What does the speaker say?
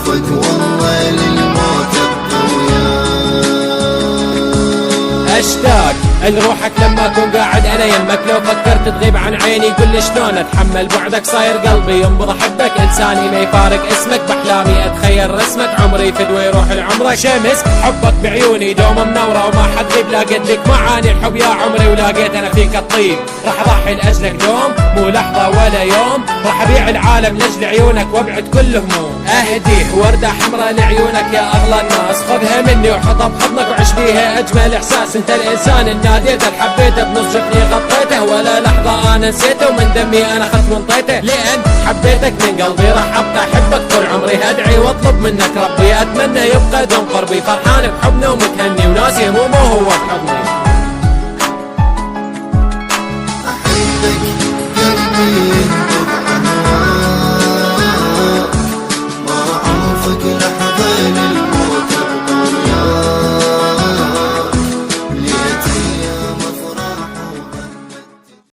حبك والله للموت الطويل. اشتاق لروحك لما اكون قاعد انا يمك، لو فكرت تغيب عن عيني قل لي شلون اتحمل بعدك، صاير قلبي ينبض احبك، انساني ما يفارق اسمك، باحلامي اتخيل رسمك، عمري فدوى يروح لعمرك، شمس حبك بعيوني دوم منوره وما حتغيب، لاقيت لك معاني الحب يا عمري، ولقيت انا فيك الطيب، راح اضحي لاجلك دوم مو لحظه ولا يوم، راح ابيع العالم لاجل عيونك وابعد كل هموم، اهدي ورده حمراء لعيونك يا اغلى الناس، خذها مني وحطها بحضنك وعيش بيها اجمل احساس، انت الانسان اللي ناديته حبيته بنص جفني غطيته، ولا لحظه انا نسيته ومن دمي انا اخذت وانطيته، لان حبيتك من قلبي راح ابقى احبك طول عمري، ادعي واطلب منك ربي اتمنى يبقى دوم قربي، فرحان بحبنا ومتهني وناسي همومه وهو بحضني. احبك قلبي